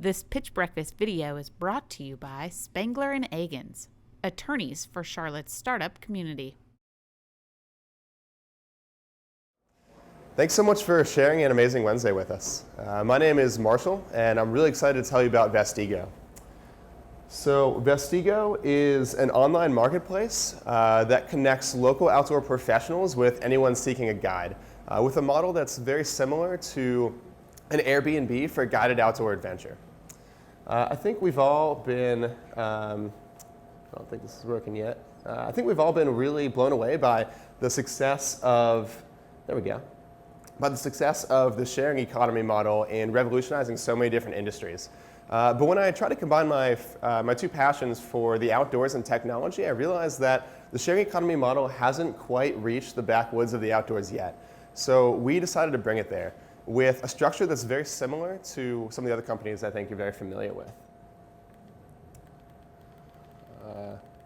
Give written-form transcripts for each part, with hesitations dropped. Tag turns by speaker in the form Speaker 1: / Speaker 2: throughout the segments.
Speaker 1: This Pitch Breakfast video is brought to you by Spangler and Agins, attorneys for Charlotte's startup community.
Speaker 2: Thanks so much for sharing an amazing Wednesday with us. My name is Marshall, and I'm really excited to tell you about Vestigo. So Vestigo is an online marketplace that connects local outdoor professionals with anyone seeking a guide, with a model that's very similar to an Airbnb for guided outdoor adventure. I think we've all been, I don't think this is working yet. I think we've all been really blown away by the success of, by the success of the sharing economy model in revolutionizing so many different industries. But when I try to combine my two passions for the outdoors and technology, I realized that the sharing economy model hasn't quite reached the backwoods of the outdoors yet. So we decided to bring it there with a structure that's very similar to some of the other companies I think you're very familiar with.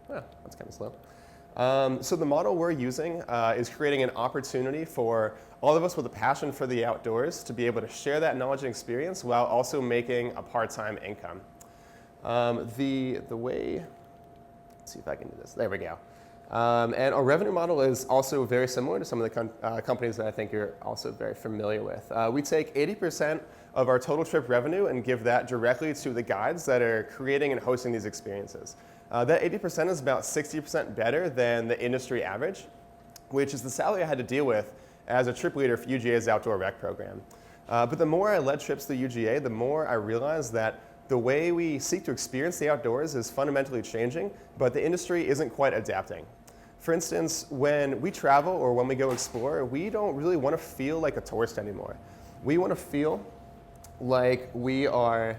Speaker 2: That's kind of slow. So the model we're using is creating an opportunity for all of us with a passion for the outdoors to be able to share that knowledge and experience while also making a part-time income. The way, let's see if I can do this. There we go. And our revenue model is also very similar to some of the companies that I think you're also very familiar with. We take 80% of our total trip revenue and give that directly to the guides that are creating and hosting these experiences. That 80% is about 60% better than the industry average, which is the salary I had to deal with as a trip leader for UGA's outdoor rec program. But the more I led trips to UGA, the more I realized that the way we seek to experience the outdoors is fundamentally changing, but the industry isn't quite adapting. For instance, when we travel or when we go explore, we don't really want to feel like a tourist anymore. We want to feel like we are,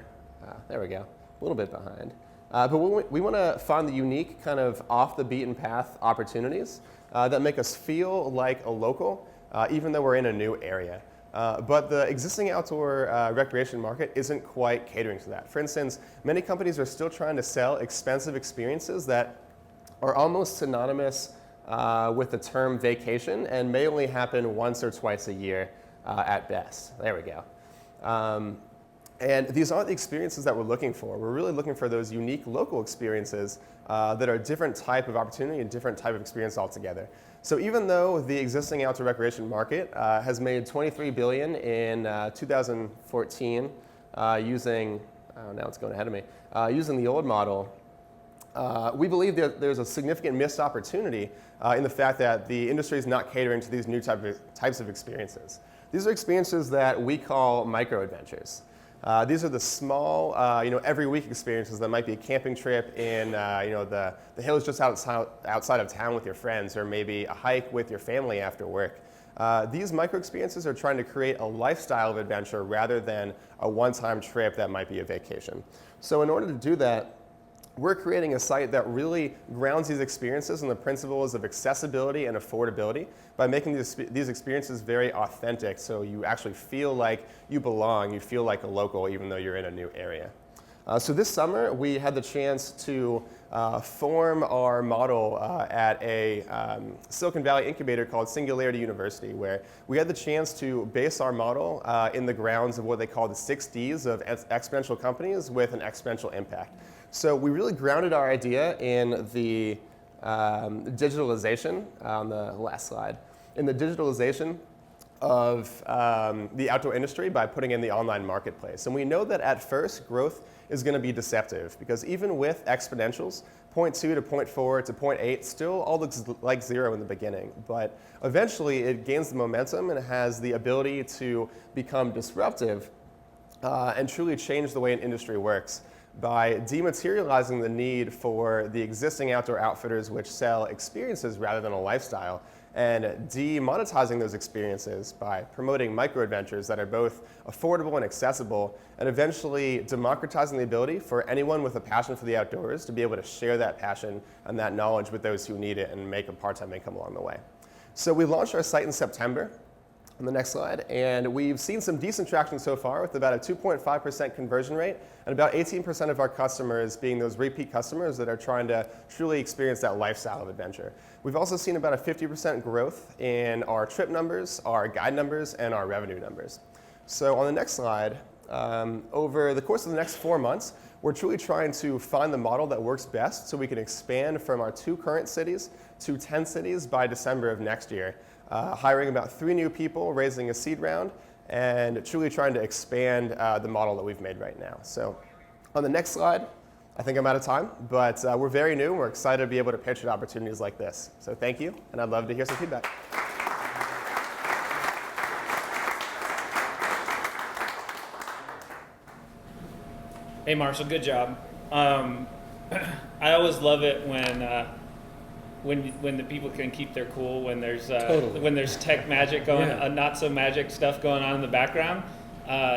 Speaker 2: there we go, a little bit behind. But we want to find the unique kind of off the beaten path opportunities that make us feel like a local, even though we're in a new area. But the existing outdoor recreation market isn't quite catering to that. For instance, many companies are still trying to sell expensive experiences that are almost synonymous with the term vacation and may only happen once or twice a year at best. There we go. And these aren't the experiences that we're looking for. We're really looking for those unique local experiences that are a different type of opportunity and different type of experience altogether. So even though the existing outdoor recreation market has made $23 billion in 2014 using, oh, now it's going ahead of me, using the old model, we believe that there's a significant missed opportunity in the fact that the industry is not catering to these new types of experiences. These are experiences that we call micro-adventures. These are the small, every week experiences that might be a camping trip in, the hills just outside of town with your friends, or maybe a hike with your family after work. These micro experiences are trying to create a lifestyle of adventure rather than a one-time trip that might be a vacation. So in order to do that, we're creating a site that really grounds these experiences in the principles of accessibility and affordability by making these experiences very authentic, so you actually feel like you belong, you feel like a local even though you're in a new area. So this summer we had the chance to form our model at a Silicon Valley incubator called Singularity University, where we had the chance to base our model in the grounds of what they call the 6 Ds of exponential companies with an exponential impact. So we really grounded our idea in the digitalization, on the last slide, in the digitalization of the outdoor industry by putting in the online marketplace. And we know that at first, growth is going to be deceptive, because even with exponentials, 0.2 to 0.4 to 0.8 still all looks like 0 in the beginning. But eventually it gains the momentum and has the ability to become disruptive and truly change the way an industry works by dematerializing the need for the existing outdoor outfitters which sell experiences rather than a lifestyle, and demonetizing those experiences by promoting micro-adventures that are both affordable and accessible, and eventually democratizing the ability for anyone with a passion for the outdoors to be able to share that passion and that knowledge with those who need it and make a part-time income along the way. So we launched our site in September. On the next slide, and we've seen some decent traction so far with about a 2.5% conversion rate and about 18% of our customers being those repeat customers that are trying to truly experience that lifestyle of adventure. We've also seen about a 50% growth in our trip numbers, our guide numbers, and our revenue numbers. So on the next slide, Over the course of the next 4 months, we're truly trying to find the model that works best so we can expand from our 2 current cities to 10 cities by December of next year. Hiring about 3 new people, raising a seed round, and truly trying to expand the model that we've made right now. So on the next slide, I think I'm out of time, but we're very new and we're excited to be able to pitch at opportunities like this. So thank you, and I'd love to hear some feedback.
Speaker 3: Hey Marshall, good job. I always love it when the people can keep their cool, when there's
Speaker 4: Totally.
Speaker 3: when there's tech magic going,
Speaker 4: Yeah.
Speaker 3: not so magic stuff going on in the background.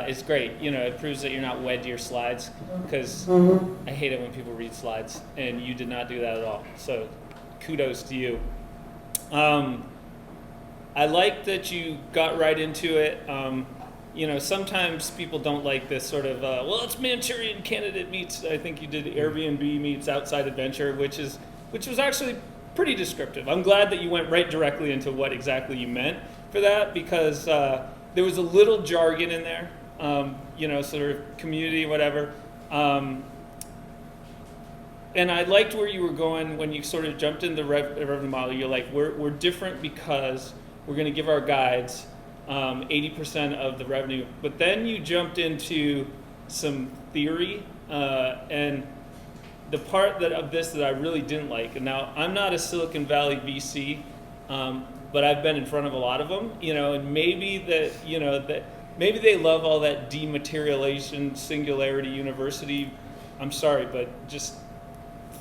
Speaker 3: It's great. It proves that you're not wed to your slides, because I hate it when people read slides, and you did not do that at all. So kudos to you. I like that you got right into it. Sometimes people don't like this sort of, it's Manchurian Candidate meets, I think you did Airbnb meets Outside Adventure, which was actually pretty descriptive. I'm glad that you went right directly into what exactly you meant for that, because there was a little jargon in there, sort of community, whatever. And I liked where you were going when you sort of jumped into the revenue model. You're like, we're different because we're going to give our guides 80% of the revenue. But then you jumped into some theory, and the part of this that I really didn't like, and now I'm not a Silicon Valley VC, but I've been in front of a lot of them, and maybe maybe they love all that dematerialization, singularity, university. I'm sorry, but just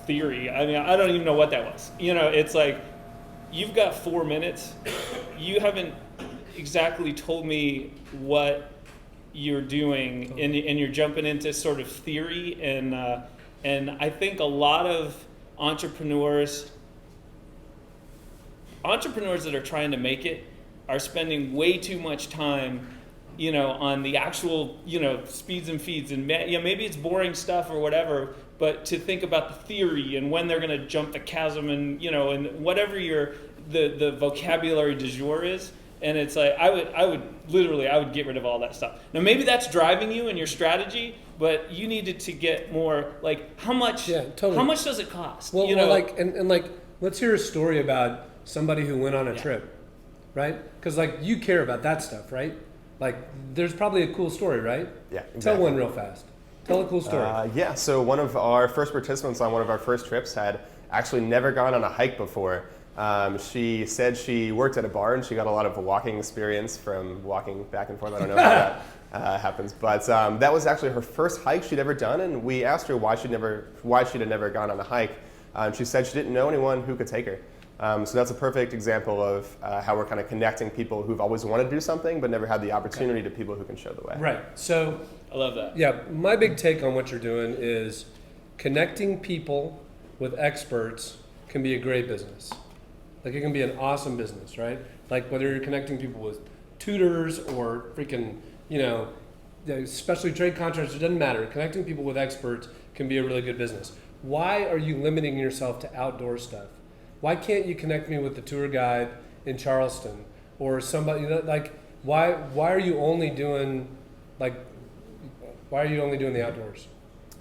Speaker 3: theory. I mean, I don't even know what that was. It's like, you've got 4 minutes. You haven't exactly told me what you're doing, and you're jumping into sort of theory, and I think a lot of entrepreneurs that are trying to make it are spending way too much time, on the actual, speeds and feeds, and maybe it's boring stuff or whatever, but to think about the theory and when they're going to jump the chasm, and and whatever the vocabulary du jour is. And it's like, I would get rid of all that stuff. Now maybe that's driving you in your strategy, but you needed to get more like, how much does it cost?
Speaker 4: Well, let's hear a story about somebody who went on a trip, right? Because you care about that stuff, right? There's probably a cool story, right?
Speaker 2: Yeah, exactly.
Speaker 4: Tell one real fast. Tell a cool story.
Speaker 2: So one of our first participants on one of our first trips had actually never gone on a hike before. She said she worked at a bar and she got a lot of walking experience from walking back and forth. I don't know how that happens, but that was actually her first hike she'd ever done, and we asked her why she'd had never gone on a hike. She said she didn't know anyone who could take her. So that's a perfect example of how we're kind of connecting people who've always wanted to do something but never had the opportunity to people who can show the way.
Speaker 4: Right. So
Speaker 3: I love that.
Speaker 4: Yeah, my big take on what you're doing is connecting people with experts can be a great business. It can be an awesome business, right? Whether you're connecting people with tutors or freaking, especially trade contractors, it doesn't matter. Connecting people with experts can be a really good business. Why are you limiting yourself to outdoor stuff? Why can't you connect me with the tour guide in Charleston or somebody, why are you only doing, the outdoors?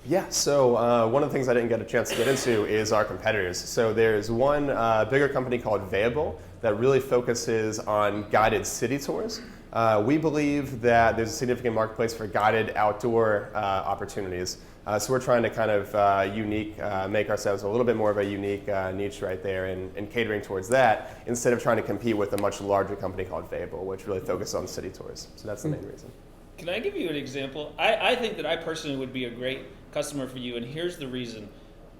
Speaker 2: Yeah, so one of the things I didn't get a chance to get into is our competitors. So there's one bigger company called Vestigo that really focuses on guided city tours. We believe that there's a significant marketplace for guided outdoor opportunities. So we're trying to kind of make ourselves a little bit more of a unique niche right there and catering towards that instead of trying to compete with a much larger company called Vestigo, which really focuses on city tours. So that's the main reason.
Speaker 3: Can I give you an example? I think that I personally would be a great customer for you, and here's the reason.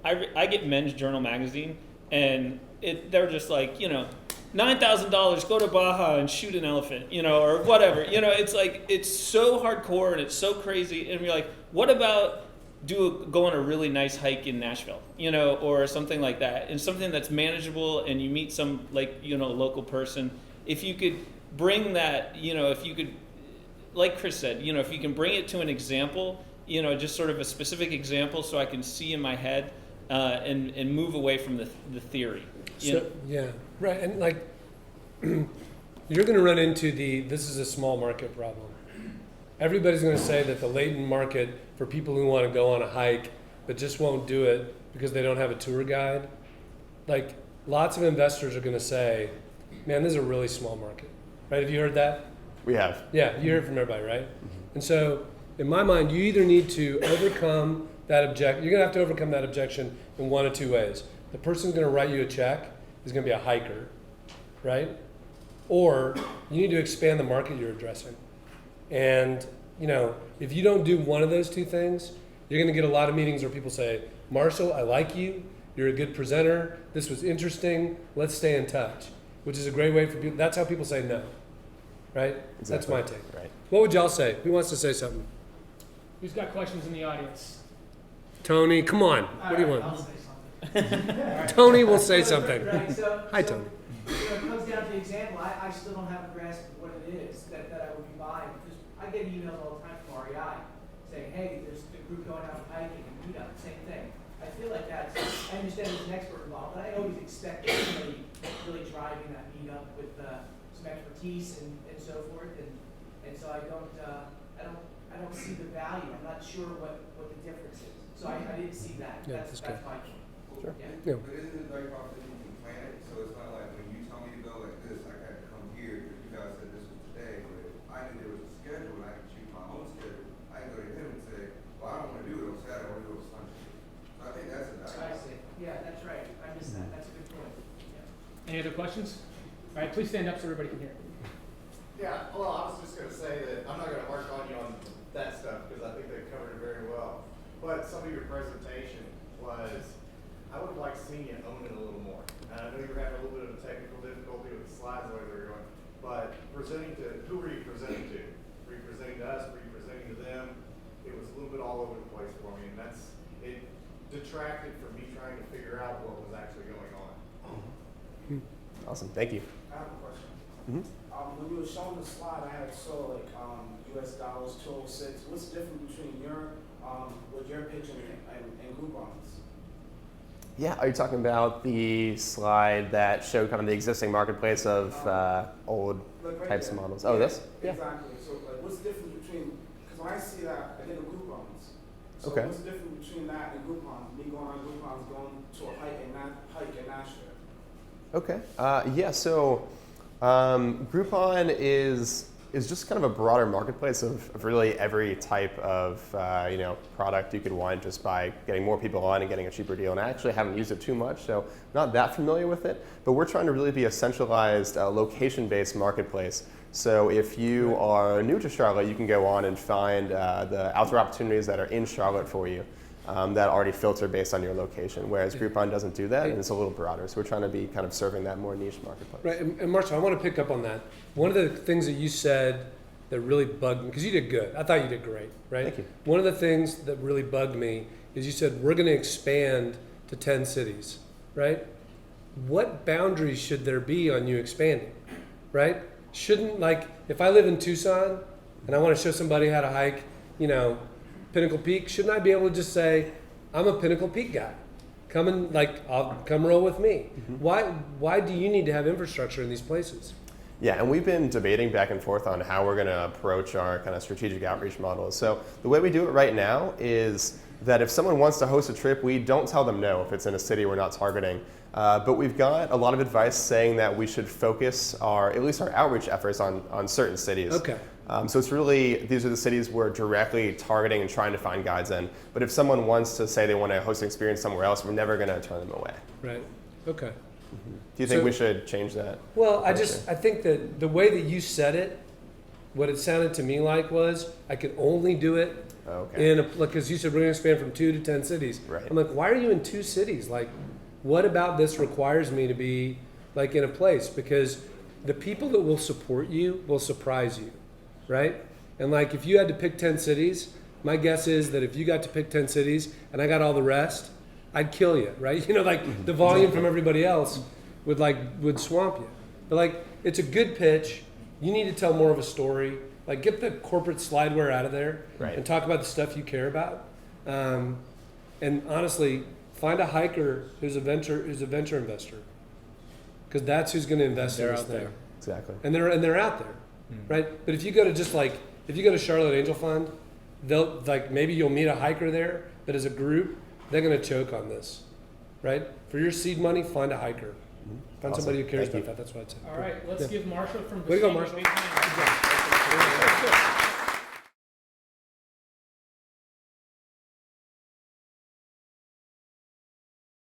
Speaker 3: I get Men's Journal magazine, and they're just like, $9,000, go to Baja and shoot an elephant, or whatever. It's like, it's so hardcore and it's so crazy, and you're like, what about go on a really nice hike in Nashville, or something like that, and something that's manageable, and you meet some local person. If you could bring that, if you could, like Chris said, if you can bring it to an example, just sort of a specific example, so I can see in my head and move away from the theory.
Speaker 4: Yeah, right, and you're going to run into this is a small market problem. everybody's going to say that the latent market for people who want to go on a hike but just won't do it because they don't have a tour guide, like lots of investors are going to say, man, this is a really small market, right? Have you heard that?
Speaker 2: We have.
Speaker 4: Yeah, you heard it from everybody, right? And so in my mind, you either need to overcome that you're going to have to overcome that objection in one of two ways. The person who's going to write you a check is going to be a hiker, right? Or you need to expand the market you're addressing. And, you know, if you don't do one of those two things, you're going to get a lot of meetings where people say, Marshall, I like you. You're a good presenter. This was interesting. Let's stay in touch, which is a great way for people. That's how people say no, right?
Speaker 2: Exactly.
Speaker 4: That's my take.
Speaker 2: Right.
Speaker 4: What would y'all say? Who wants to say something?
Speaker 5: Who's got questions in the audience?
Speaker 4: Tony, come on. What do you want?
Speaker 6: I'll say something.
Speaker 4: Tony will say something.
Speaker 6: Right,
Speaker 4: Hi, Tony.
Speaker 6: You know, it comes down to the example. I still don't have a grasp of what it is that I would be buying, because I get emails all the time from REI saying, hey, there's a group going out hiking and meet up, same thing. I feel like that's, I understand there's an expert involved, but I always expect somebody really driving that meetup with some expertise and so forth, and so I don't see the value. I'm not sure what the difference is. So I didn't see that.
Speaker 4: Yeah,
Speaker 6: That's
Speaker 4: good.
Speaker 6: my point.
Speaker 2: Sure.
Speaker 6: Yeah.
Speaker 4: Yeah.
Speaker 7: But isn't it very often you can plan it, so it's not like when you tell me to go like this, I had to come here because you guys said this was today, but if I knew there was a schedule and I could choose my own schedule, I can go to him and say, well, I don't want to do it on Saturday, I want to do it on Sunday. So I think that's a
Speaker 6: I
Speaker 7: value.
Speaker 6: see. Yeah, that's right. I missed that. That's a good point. Yeah.
Speaker 5: Any other questions? All right, please stand up so everybody can hear.
Speaker 8: Yeah, well, I was just going to say that I'm not going to harp on you on that stuff because I think they covered it very well. But some of your presentation was, I would have liked seeing you own it a little more. And I know you were having a little bit of a technical difficulty with the slides the way they were going, but presenting to, who were you presenting to? Were you presenting to us? Were you presenting to them? It was a little bit all over the place for me, and it detracted from me trying to figure out what was actually going on.
Speaker 2: Awesome. Thank you.
Speaker 9: I have a question.
Speaker 2: Mhm.
Speaker 9: When you were showing the slide, I saw like U.S. dollars 206. What's the difference between what you're pitching and Groupon's?
Speaker 2: Yeah, are you talking about the slide that showed kind of the existing marketplace of old
Speaker 9: Like right
Speaker 2: types
Speaker 9: there.
Speaker 2: of models? Oh, this? Yeah.
Speaker 9: Exactly. So like, what's the difference between? Because when I see that, I think of Groupon's. So
Speaker 2: Okay.
Speaker 9: what's the difference between that and Groupon's? Me going on Groupon's, going to a hike in Nashville.
Speaker 2: Okay. Yeah. So Groupon is just kind of a broader marketplace of really every type of product you could want, just by getting more people on and getting a cheaper deal. And I actually haven't used it too much, so not that familiar with it. But we're trying to really be a centralized, location-based marketplace. So if you are new to Charlotte, you can go on and find the outdoor opportunities that are in Charlotte for you. That already filter based on your location, whereas Groupon doesn't do that, and it's a little broader. So we're trying to be kind of serving that more niche marketplace.
Speaker 4: Right, and Marshall, I want to pick up on that. One of the things that you said that really bugged me, because you did good. I thought you did great, right?
Speaker 2: Thank you.
Speaker 4: One of the things that really bugged me is you said, we're going to expand to 10 cities, right? What boundaries should there be on you expanding, right? Shouldn't, like, if I live in Tucson and I want to show somebody how to hike, Pinnacle Peak, shouldn't I be able to just say, I'm a Pinnacle Peak guy. Come and I'll come roll with me.
Speaker 2: Mm-hmm.
Speaker 4: Why do you need to have infrastructure in these places?
Speaker 2: Yeah, and we've been debating back and forth on how we're going to approach our kind of strategic outreach models. So the way we do it right now is that if someone wants to host a trip, we don't tell them no if it's in a city we're not targeting. But we've got a lot of advice saying that we should focus at least our outreach efforts on certain cities.
Speaker 4: Okay.
Speaker 2: So it's really, these are the cities we're directly targeting and trying to find guides in. But if someone wants to say they want to host an experience somewhere else, we're never going to turn them away.
Speaker 4: Right. Okay.
Speaker 2: Do you think
Speaker 4: So-
Speaker 2: we should change that?
Speaker 4: Well, I think that the way that you said it, what it sounded to me like was I could only do it
Speaker 2: Okay.
Speaker 4: because you said we're going to expand from 2 to 10 cities.
Speaker 2: Right.
Speaker 4: I'm like, why are you in 2 cities? Like, what about this requires me to be like in a place? Because the people that will support you will surprise you, right? And like, if you had to pick 10 cities, my guess is that if you got to pick 10 cities and I got all the rest, I'd kill you, right? The volume from everybody else would swamp you. But like, it's a good pitch. You need to tell more of a story. Like, get the corporate slideware out of there
Speaker 2: Right.
Speaker 4: and talk about the stuff you care about. And honestly, find a hiker who's a venture investor, because that's who's going to invest in this thing.
Speaker 2: Exactly.
Speaker 4: And they're out there, right? But if you go to just like if you go to Charlotte Angel Fund, they'll like maybe you'll meet a hiker there, but as a group, they're going to choke on this, right? For your seed money, find a hiker. Find
Speaker 2: Awesome.
Speaker 4: somebody who cares
Speaker 2: Thank
Speaker 4: about
Speaker 2: you.
Speaker 4: that. That's what I'd say.
Speaker 5: All right, let's
Speaker 4: Yeah.
Speaker 5: give Marshall from
Speaker 4: Way to go,
Speaker 5: Vestigo a
Speaker 4: Marshall.
Speaker 5: big hand.
Speaker 2: Good.